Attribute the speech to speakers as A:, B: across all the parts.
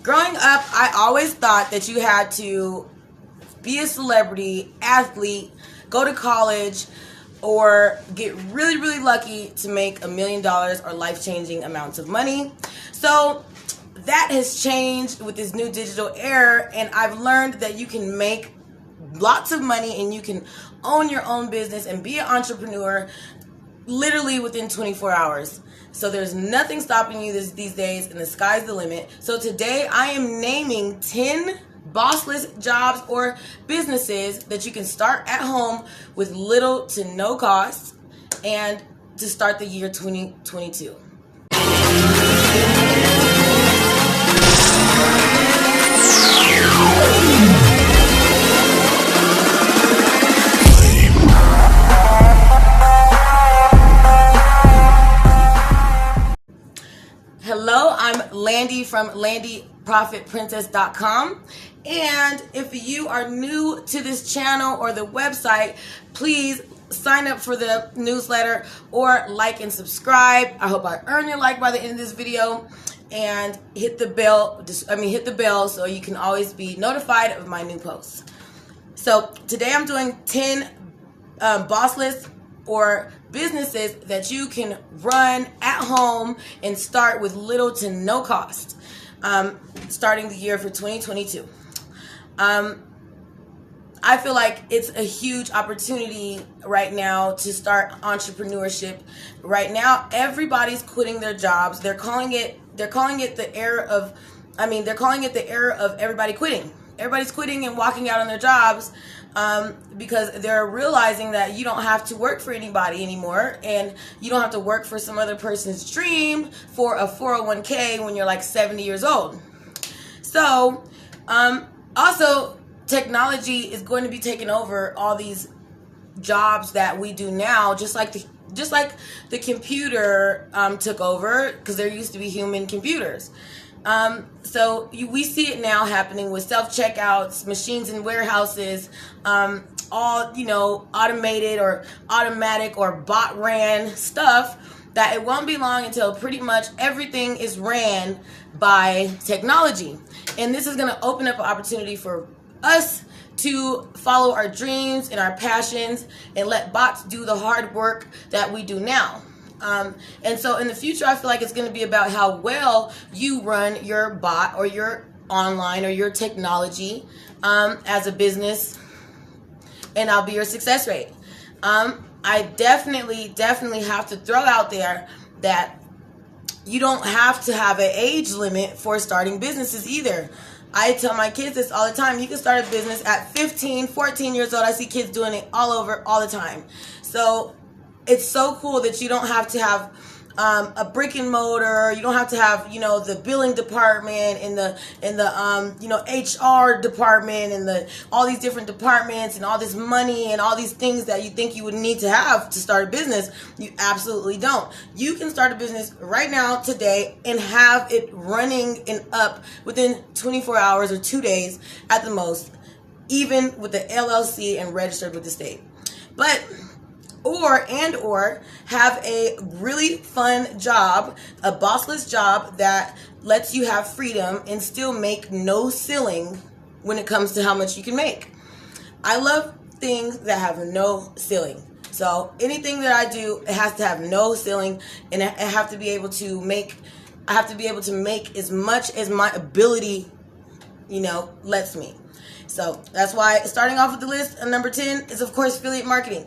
A: Growing up, I always thought that you had to be a celebrity, athlete, go to college, or get really, really lucky to make $1 million or life-changing amounts of money. So that has changed with this new digital era, and I've learned that you can make lots of money and you can own your own business and be an entrepreneur literally within 24 hours. So there's nothing stopping you these days, and the sky's the limit. So today I am naming 10 bossless jobs or businesses that you can start at home with little to no cost and to start the year 2022. Hello, I'm Landy from LandyProfitPrincess.com, and if you are new to this channel or the website, please sign up for the newsletter or like and subscribe. I hope I earn your like by the end of this video, and hit the bell. Hit the bell so you can always be notified of my new posts. So today I'm doing 10 bossless or businesses that you can run at home and start with little to no cost, starting the year for 2022. I feel like it's a huge opportunity right now to start entrepreneurship. Right now, everybody's quitting their jobs. They're calling it the era of everybody quitting. Everybody's quitting and walking out on their jobs because they're realizing that you don't have to work for anybody anymore, and you don't have to work for some other person's dream for a 401k when you're like 70 years old. So, also, technology is going to be taking over all these jobs that we do now, just like the computer took over, because there used to be human computers. So we see it now happening with self-checkouts, machines in warehouses, all, automated or automatic or bot ran stuff, that it won't be long until pretty much everything is ran by technology. And this is going to open up an opportunity for us to follow our dreams and our passions and let bots do the hard work that we do now. And so in the future, I feel like it's going to be about how well you run your bot or your online or your technology as a business, and I'll be your success rate. I definitely have to throw out there that you don't have to have an age limit for starting businesses either. I tell my kids this all the time. You can start a business at 15, 14 years old. I see kids doing it all the time. So it's so cool that you don't have to have a brick and mortar. You don't have to have, the billing department and the HR department and all these different departments and all this money and all these things that you think you would need to have to start a business. You absolutely don't. You can start a business right now, today, and have it running and up within 24 hours or 2 days at the most, even with the LLC and registered with the state. But or have a really fun job, a bossless job that lets you have freedom and still make no ceiling when it comes to how much you can make. I love things that have no ceiling. So anything that I do, it has to have no ceiling, and I have to be able to make as much as my ability, lets me. So that's why starting off with the list, number 10 is, of course, affiliate marketing.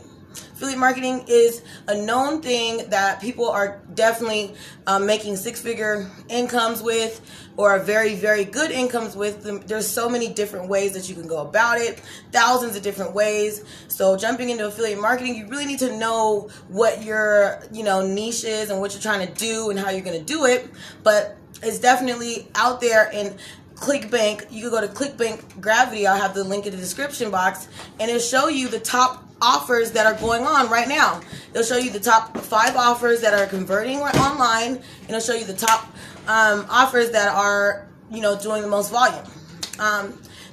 A: Affiliate marketing is a known thing that people are definitely making six-figure incomes with, or very, very good incomes with. There's so many different ways that you can go about it, thousands of different ways. So jumping into affiliate marketing, you really need to know what your niche is and what you're trying to do and how you're going to do it. But it's definitely out there. And ClickBank, you can go to ClickBank Gravity. I'll have the link in the description box, and it'll show you the top offers that are going on right now. It'll show you the top 5 offers that are converting online, and it'll show you the top offers that are doing the most volume.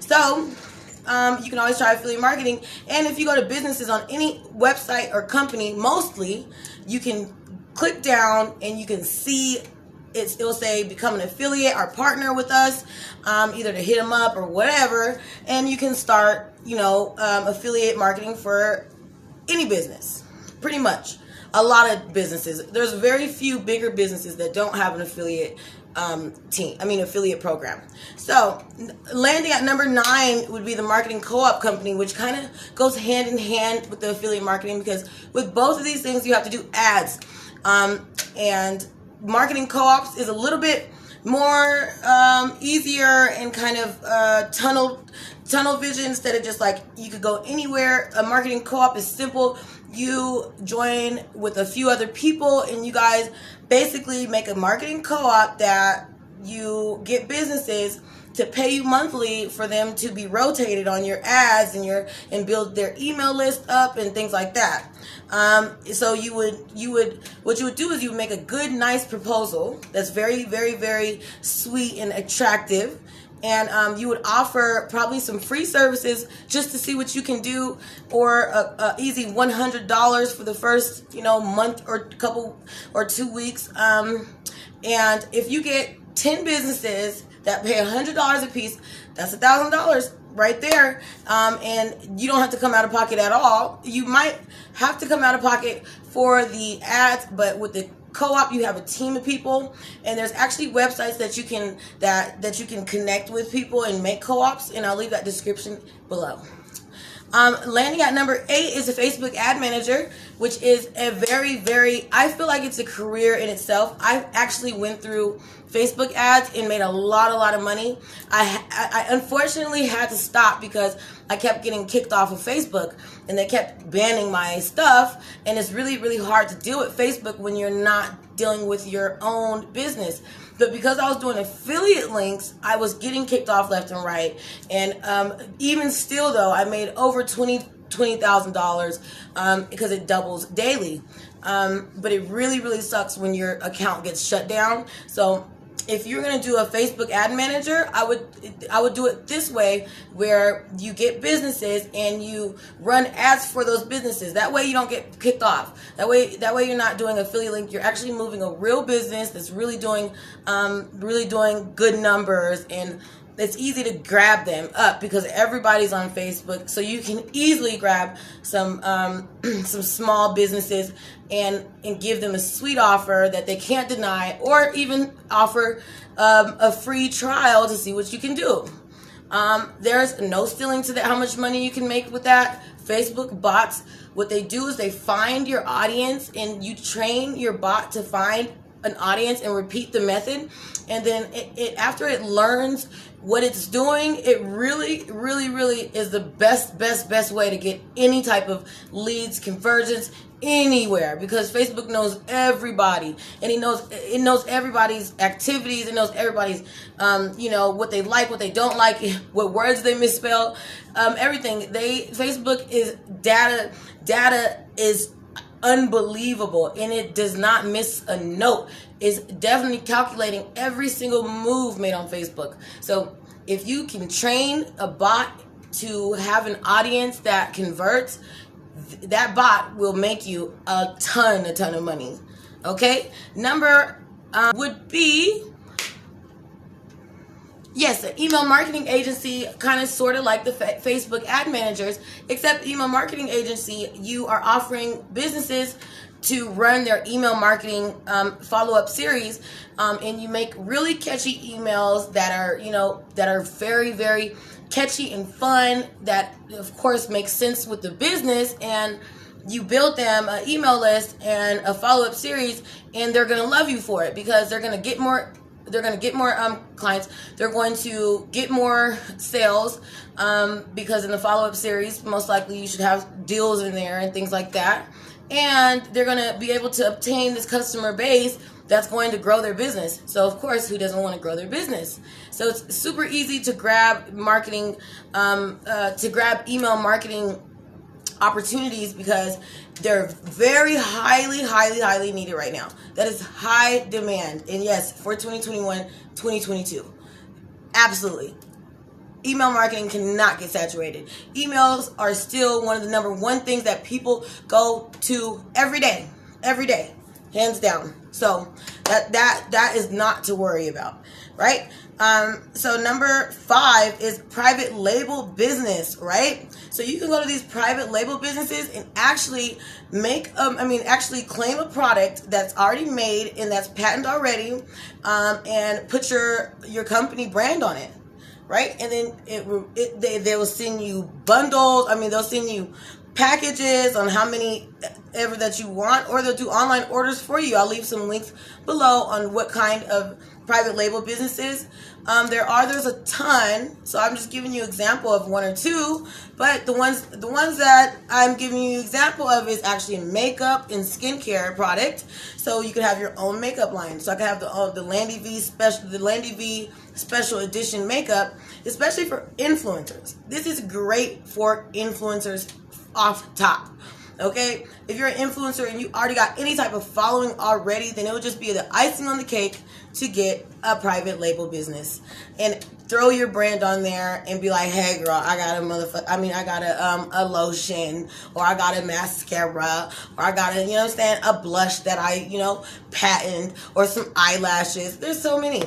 A: So you can always try affiliate marketing. And if you go to businesses on any website or company, mostly you can click down and you can see it'll say become an affiliate or partner with us, either to hit them up or whatever, and you can start, affiliate marketing for any business, pretty much. A lot of businesses. There's very few bigger businesses that don't have an affiliate affiliate program. So landing at number 9 would be the marketing co-op company, which kind of goes hand in hand with the affiliate marketing, because with both of these things you have to do ads. And marketing co-ops is a little bit more easier and kind of tunnel vision, instead of just like you could go anywhere. A marketing co-op is simple. You join with a few other people and you guys basically make a marketing co-op that you get businesses to pay you monthly for them to be rotated on your ads and build their email list up and things like that. So what you would do is you would make a good, nice proposal that's very, very, very sweet and attractive. And you would offer probably some free services just to see what you can do, or a easy $100 for the first month or couple or 2 weeks. And if you get 10 businesses that pay $100 a piece, that's $1,000 right there. And you don't have to come out of pocket at all. You might have to come out of pocket for the ads, but with the co-op you have a team of people, and there's actually websites that you can connect with people and make co-ops, and I'll leave that description below. Landing at number 8 is a Facebook ad manager, which is a very, very, I feel like it's a career in itself. I actually went through Facebook ads and made a lot of money. I unfortunately had to stop because I kept getting kicked off of Facebook and they kept banning my stuff, and it's really, really hard to deal with Facebook when you're not dealing with your own business. But because I was doing affiliate links, I was getting kicked off left and right. And even still, though, I made over $20,000 because it doubles daily. But it really, really sucks when your account gets shut down. So if you're going to do a Facebook ad manager, I would do it this way, where you get businesses and you run ads for those businesses. That way you don't get kicked off. That way you're not doing affiliate link. You're actually moving a real business that's really doing good numbers, and it's easy to grab them up because everybody's on Facebook. So you can easily grab some small businesses and give them a sweet offer that they can't deny, or even offer a free trial to see what you can do. There's no ceiling to that, how much money you can make with that. Facebook bots, what they do is they find your audience, and you train your bot to find an audience and repeat the method, and then it after it learns what it's doing, it really, really, really is the best way to get any type of leads, conversions, anywhere, because Facebook knows everybody, and it knows everybody's activities, it knows everybody's what they like, what they don't like, what words they misspell, everything. Facebook is data is unbelievable, and it does not miss a note. It's definitely calculating every single move made on Facebook. So if you can train a bot to have an audience that converts, that bot will make you a ton of money. Okay, number would be, yes, an email marketing agency, kind of sort of like the Facebook ad managers, except email marketing agency, you are offering businesses to run their email marketing follow-up series, and you make really catchy emails that are very, very catchy and fun, that of course makes sense with the business, and you build them an email list and a follow-up series, and they're going to love you for it, because they're going to get more clients. They're going to get more sales, because in the follow-up series, most likely you should have deals in there and things like that. And they're going to be able to obtain this customer base that's going to grow their business. So of course, who doesn't want to grow their business? So it's super easy to grab marketing, to grab email marketing opportunities, because they're very highly needed right now. That is high demand. And yes, for 2021, 2022. Absolutely. Email marketing cannot get saturated. Emails are still one of the number one things that people go to every day, hands down. So That is not to worry about, right? So number 5 is private label business, right? So you can go to these private label businesses and actually actually claim a product that's already made and that's patented already, and put your company brand on it, right? And then they will send you bundles. They'll send you packages on how many ever that you want, or they'll do online orders for you. I'll leave some links below on what kind of private label businesses there's a ton, so I'm just giving you an example of 1 or 2, but the ones that I'm giving you an example of is actually makeup and skincare product. So you can have your own makeup line. So I can have the Landy V special edition makeup, especially for influencers. This is great for influencers off top. Okay, if you're an influencer and you already got any type of following already, then it would just be the icing on the cake to get a private label business and throw your brand on there and be like, hey girl, I got a lotion, or I got a mascara, or I got a blush that I patent, or some eyelashes. There's so many.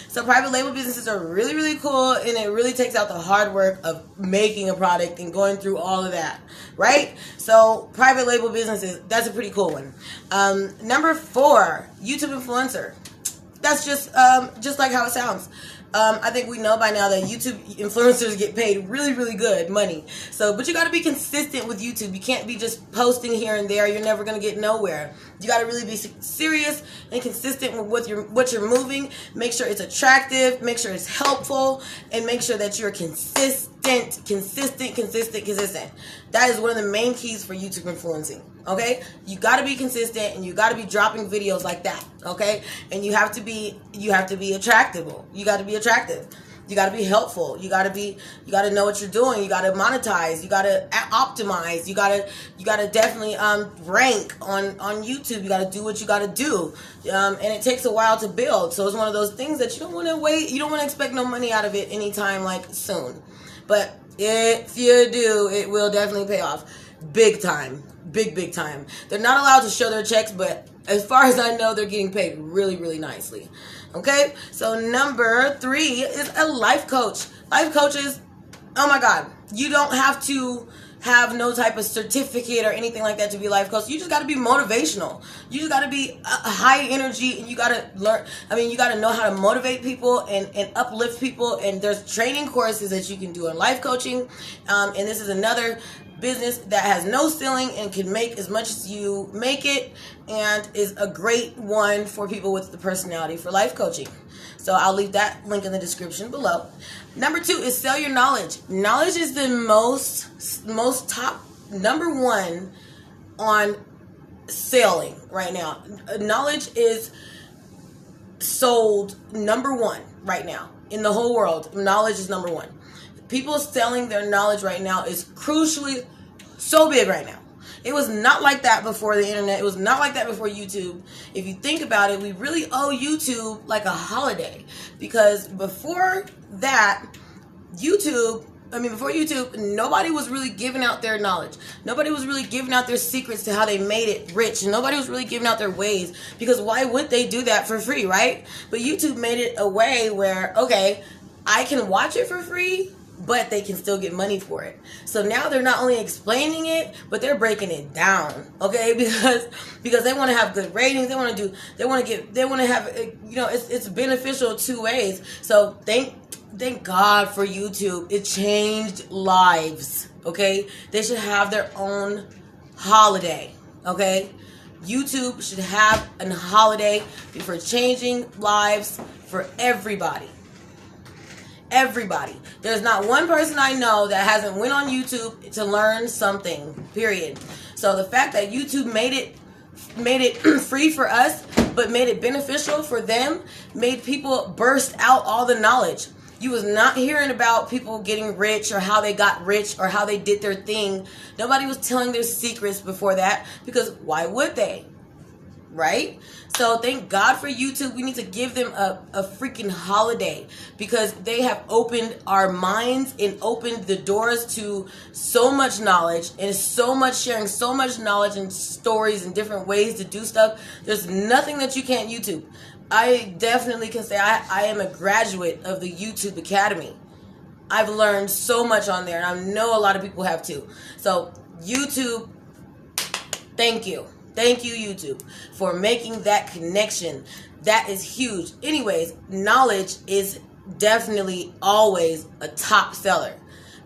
A: So private label businesses are really, really cool, and it really takes out the hard work of making a product and going through all of that, right? So private label businesses, that's a pretty cool one. Number 4, YouTube influencer. That's just like how it sounds. I think we know by now that YouTube influencers get paid really, really good money. But you got to be consistent with YouTube. You can't be just posting here and there. You're never going to get nowhere. You got to really be serious and consistent with what you're moving. Make sure it's attractive. Make sure it's helpful. And make sure that you're consistent. That is one of the main keys for YouTube influencing. Okay, you got to be consistent, and you got to be dropping videos like that. Okay, and you have to be attractable. You got to be attractive. You got to be helpful. You got to know what you're doing. You got to monetize. You got to optimize. You got to definitely rank on YouTube. You got to do what you got to do, and it takes a while to build. So it's one of those things that you don't want to wait. You don't want to expect no money out of it anytime soon. But if you do, it will definitely pay off big time. Big time. They're not allowed to show their checks, but as far as I know, they're getting paid really, really nicely. Okay, so number 3 is a life coach. Life coaches, oh my God, you don't have to have no type of certificate or anything like that to be a life coach. You just got to be motivational. You just got to be a high energy, and you got to learn. You got to know how to motivate people and uplift people. And there's training courses that you can do in life coaching. And this is another business that has no ceiling and can make as much as you make it, and is a great one for people with the personality for life coaching. So I'll leave that link in the description below. Number 2 is sell your knowledge. Knowledge is the most top number 1 on selling right now. Knowledge is sold number 1 right now in the whole world. Knowledge is number 1. People selling their knowledge right now is crucially so big right now. It was not like that before the internet. It was not like that before YouTube. If you think about it, we really owe YouTube like a holiday, because before YouTube, nobody was really giving out their knowledge. Nobody was really giving out their secrets to how they made it rich. Nobody was really giving out their ways, because why would they do that for free, right? But YouTube made it a way where, okay, I can watch it for free, but they can still get money for it. So now they're not only explaining it, but they're breaking it down, okay? Because they want to have good ratings. They want to have, it's beneficial 2 ways. So thank God for YouTube. It changed lives, okay? They should have their own holiday, okay? YouTube should have a holiday for changing lives for everybody. Everybody. There's not one person I know that hasn't went on YouTube to learn something, period. So the fact that YouTube made it free for us, but made it beneficial for them, made people burst out all the knowledge. You was not hearing about people getting rich, or how they got rich, or how they did their thing. Nobody was telling their secrets before that, because why would they? right? So thank God for YouTube. We need to give them a freaking holiday, because they have opened our minds and opened the doors to so much knowledge and so much sharing, so much knowledge and stories and different ways to do stuff. There's nothing that you can't YouTube. I definitely can say I am a graduate of the YouTube Academy. I've learned so much on there, and I know a lot of people have too. So YouTube, thank you. Thank you, YouTube, for making that connection. That is huge. Anyways, knowledge is definitely always a top seller.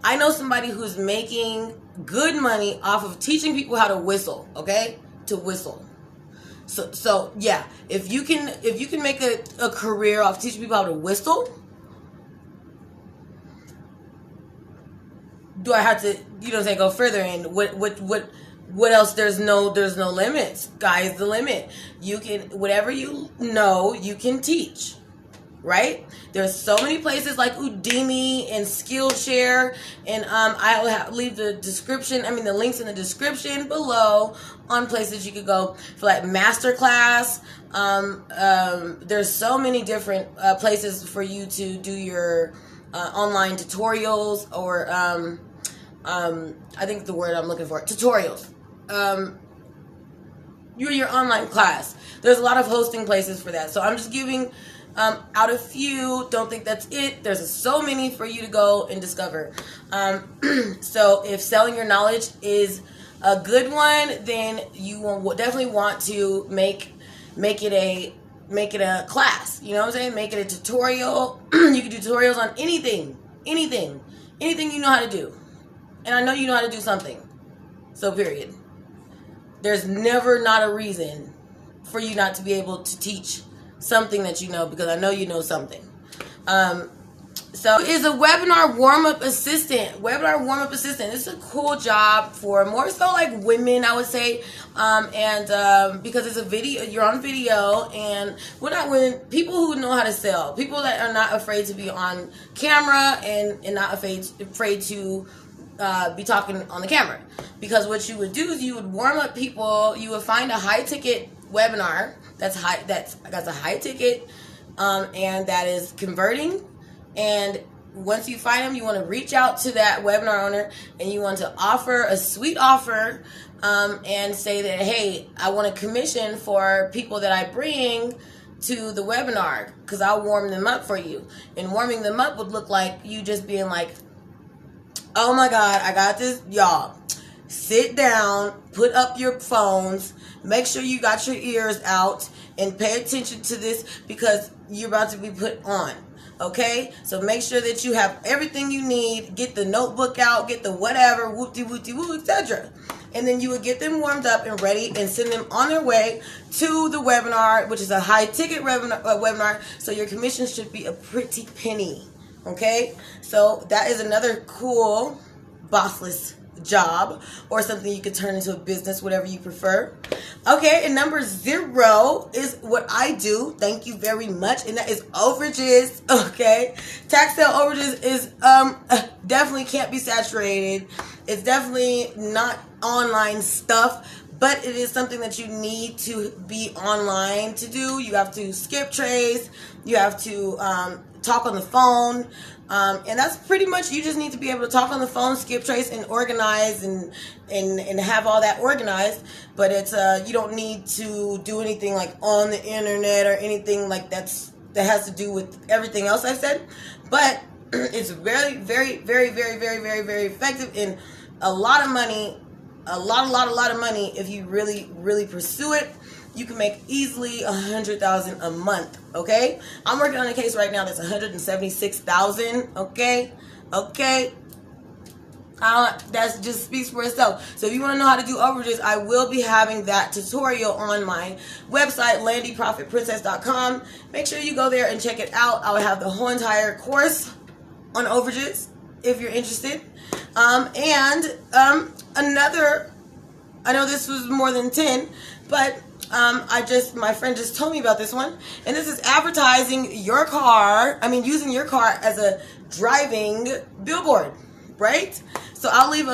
A: I know somebody who's making good money off of teaching people how to whistle, okay? To whistle. So yeah, if you can make a career off teaching people how to whistle, do I have to, go further? And what else? There's no limits. Sky's the limit. You can, whatever you know, you can teach, right? There's so many places like Udemy and Skillshare, and I'll leave the links in the description below on places you could go for like masterclass. There's so many different places for you to do your online tutorials, or I think the word I'm looking for, tutorials. Your online class. There's a lot of hosting places for that. So I'm just giving out a few. Don't think that's it. There's so many for you to go and discover. So if selling your knowledge is a good one, then you will definitely want to make it a class. You know what I'm saying? Make it a tutorial. You can do tutorials on anything you know how to do. And I know you know how to do something. So period. There's never not a reason for you not to be able to teach something that you know, because I know you know something. So is a webinar warm-up assistant. Webinar warm-up assistant. It's a cool job for more so like women, I would say. Because it's a video, you're on video, and we're not women, people who know how to sell, people that are not afraid to be on camera and not afraid to be talking on the camera. Because what you would do is you would warm up people. You would find a high ticket webinar that's a high ticket, and that is converting. And once you find them, you want to reach out to that webinar owner, and you want to offer a sweet offer, and say that, hey, I want a commission for people that I bring to the webinar, because I'll warm them up for you. And warming them up would look like you just being like, oh my God, I got this. Y'all, sit down, put up your phones, make sure you got your ears out, and pay attention to this, because you're about to be put on. Okay? So make sure that you have everything you need. Get the notebook out, get the whatever, whoop-de-whoop-de-woo, etc. And then you would get them warmed up and ready and send them on their way to the webinar, which is a high-ticket webinar, so your commission should be a pretty penny. Okay? So that is another cool Bossless job, or something you could turn into a business, whatever you prefer. Okay, and number 0 is what I do. Thank you very much. And that is overages. Okay, tax sale overages is definitely can't be saturated. It's definitely not online stuff, but it is something that you need to be online to do. You have to skip trace. You have to talk on the phone. And that's pretty much, you just need to be able to talk on the phone, skip trace, and organize and have all that organized. But it's you don't need to do anything like on the internet or anything like that has to do with everything else I've said. But it's very, very, very, very, very, very, very effective, and a lot of money, a lot of money if you really, really pursue it. You can make easily $100,000 a month. Okay, I'm working on a case right now that's $176,000. Okay, that just speaks for itself. So if you want to know how to do overages, I will be having that tutorial on my website, landyprofitprincess.com. Make sure you go there and check it out. I will have the whole entire course on overages if you're interested. Another, I know this was more than 10, but my friend just told me about this one, and this is advertising your car. Using your car as a driving billboard, right? So I'll leave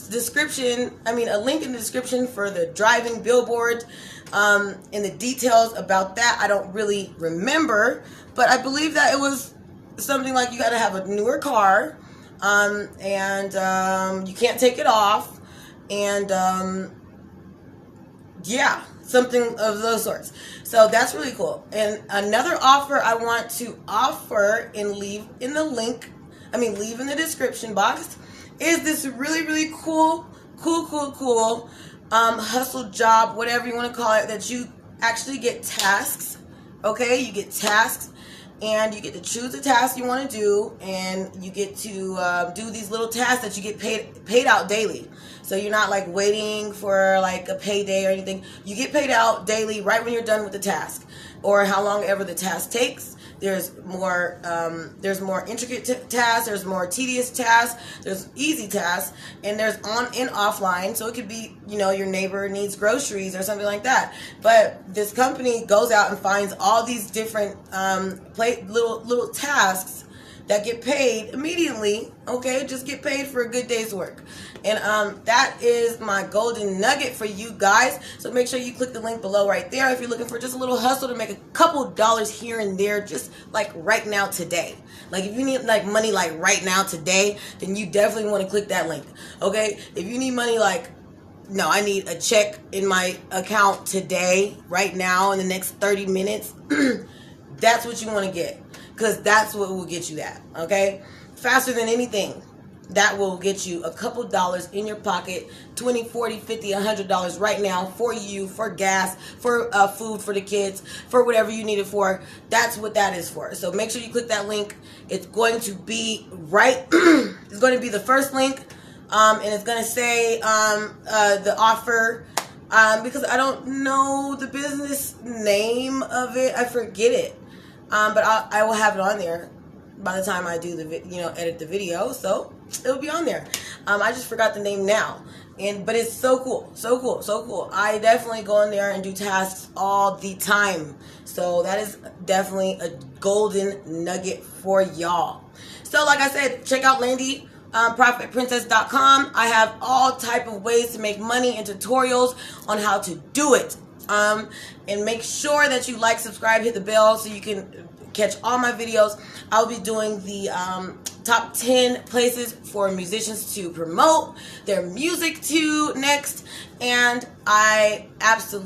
A: description, a link in the description for the driving billboard, and the details about that I don't really remember, but I believe that it was something like you got to have a newer car, and you can't take it off, and yeah, something of those sorts. So that's really cool. And another offer I want to offer and leave in the link, leave in the description box, is this really, really cool hustle job, whatever you want to call it, that you actually get tasks. Okay, you get tasks, and you get to choose the task you want to do, and you get to do these little tasks that you get paid out daily. So you're not like waiting for like a payday or anything. You get paid out daily right when you're done with the task, or how long ever the task takes. There's more intricate tasks, there's more tedious tasks, there's easy tasks, and there's on and offline. So it could be, your neighbor needs groceries or something like that. But this company goes out and finds all these different little tasks that get paid immediately. Okay, just get paid for a good day's work. And that is my golden nugget for you guys. So make sure you click the link below right there if you're looking for just a little hustle to make a couple dollars here and there, just like right now today. Like if you need like money like right now today, then you definitely want to click that link. Okay, if you need money like, no, I need a check in my account today, right now, in the next 30 minutes, that's what you want to get, because that's what will get you that. Okay, faster than anything. That will get you a couple dollars in your pocket, $20, $40, $50, $100 right now for you, for gas, for food for the kids, for whatever you need it for. That's what that is for. So make sure you click that link. It's going to be it's going to be the first link, and it's going to say the offer, because I don't know the business name of it. I forget it, but I will have it on there by the time I do the edit the video, so it'll be on there. I just forgot the name now, but it's so cool. I definitely go in there and do tasks all the time, so that is definitely a golden nugget for y'all. So like I said, check out Landy, profitprincess.com. I have all type of ways to make money and tutorials on how to do it. And make sure that you like, subscribe, hit the bell so you can catch all my videos. I'll be doing the top 10 places for musicians to promote their music to next, and I absolutely